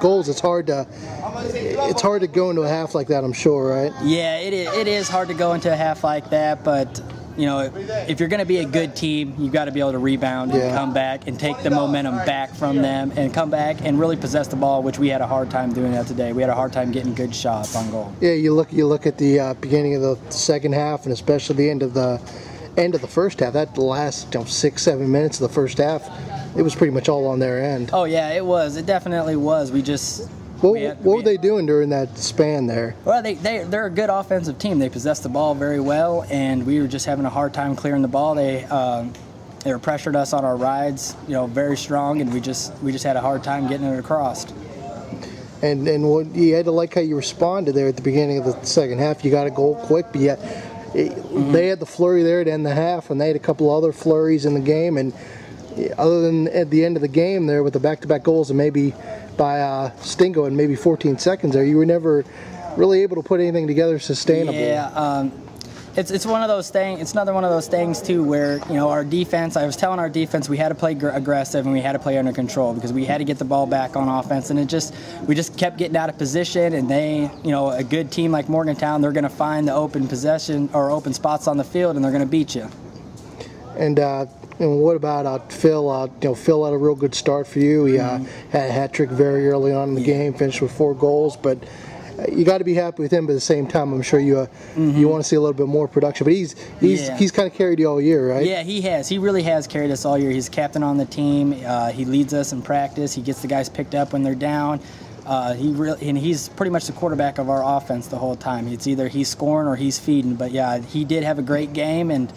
Goals, it's hard to go into a half like that, I'm sure, right? Yeah, it is hard to go into a half like that, but you know, if you're going to be a good team, you've got to be able to rebound and come back and take the momentum back from them and come back and really possess the ball, which we had a hard time doing that today. We had a hard time getting good shots on goal. Yeah, you look at the beginning of the second half and especially the end of the first half. That last 6-7 minutes of the first half, it was pretty much all on their end. Oh yeah, it was. It definitely was. What were they doing during that span there? Well, they're a good offensive team. They possess the ball very well, and we were just having a hard time clearing the ball. They were pressured us on our rides, very strong, and we just had a hard time getting it across. And what you had to like how you responded there at the beginning of the second half. You got a goal quick, but yet they had the flurry there to end the half, and they had a couple other flurries in the game. And other than at the end of the game there with the back-to-back goals and maybe by Stingo in maybe 14 seconds there, you were never really able to put anything together sustainable. Yeah, it's one of those things. It's another one of those things too, where our defense. I was telling our defense we had to play aggressive and we had to play under control because we had to get the ball back on offense, and we just kept getting out of position. And they, a good team like Morgantown, they're going to find the open possession or open spots on the field, and they're going to beat you. And what about Phil? Phil had a real good start for you. He had a hat trick very early on in the game, finished with 4 goals. But you got to be happy with him. But at the same time, I'm sure you want to see a little bit more production. But he's kind of carried you all year, right? Yeah, he has. He really has carried us all year. He's captain on the team. He leads us in practice. He gets the guys picked up when they're down. And he's pretty much the quarterback of our offense the whole time. It's either he's scoring or he's feeding. But yeah, he did have a great game and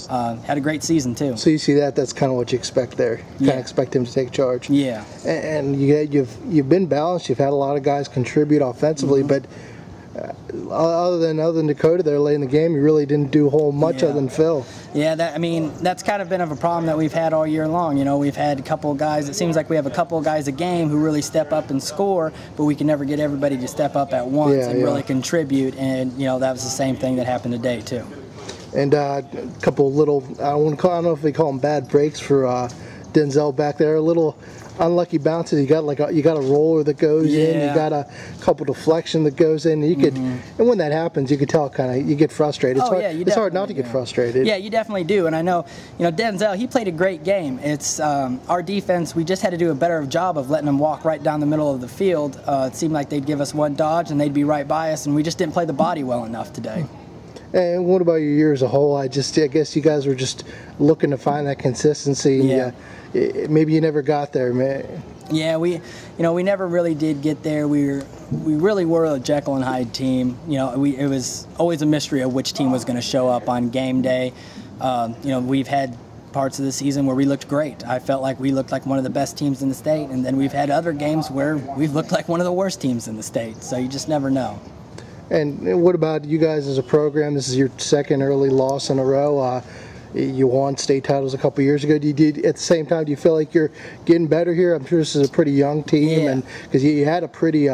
had a great season too. So you see that's kind of what you expect there. You kind of expect him to take charge. Yeah. And you've been balanced. You've had a lot of guys contribute offensively, but other than Dakota there late in the game, you really didn't do a whole much other than Phil. Yeah, that's kind of been of a problem that we've had all year long. We've had a couple of guys. It seems like we have a couple of guys a game who really step up and score, but we can never get everybody to step up at once and really contribute. And that was the same thing that happened today too. And a couple little, I don't know if they call them bad breaks for Denzel back there. A little unlucky bounces. You got a roller that goes in. You got a couple deflection that goes in. And you could, and when that happens, you could tell you get frustrated. It's hard not to get frustrated. Yeah, you definitely do. And I know, Denzel, he played a great game. It's our defense. We just had to do a better job of letting them walk right down the middle of the field. It seemed like they'd give us one dodge and they'd be right by us, and we just didn't play the body well enough today. And what about your year as a whole? I guess you guys were just looking to find that consistency. Yeah. Maybe you never got there, man. Yeah, we never really did get there. We really were a Jekyll and Hyde team. It was always a mystery of which team was going to show up on game day. We've had parts of the season where we looked great. I felt like we looked like one of the best teams in the state, and then we've had other games where we've looked like one of the worst teams in the state. So you just never know. And what about you guys as a program? This is your second early loss in a row. You won state titles a couple years ago. At the same time, do you feel like you're getting better here? I'm sure this is a pretty young team, and because you had a pretty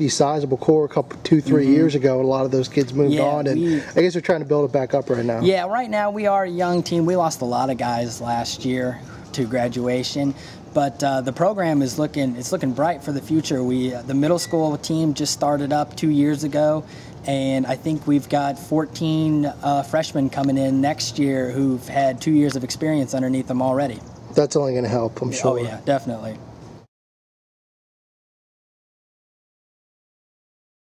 sizable core 2-3 years ago. A lot of those kids moved on, and I guess they're trying to build it back up right now. Yeah, right now we are a young team. We lost a lot of guys last year to graduation. But the program is looking bright for the future. The middle school team just started up 2 years ago, and I think we've got 14 freshmen coming in next year who've had 2 years of experience underneath them already. That's only going to help, I'm sure. Oh yeah, definitely.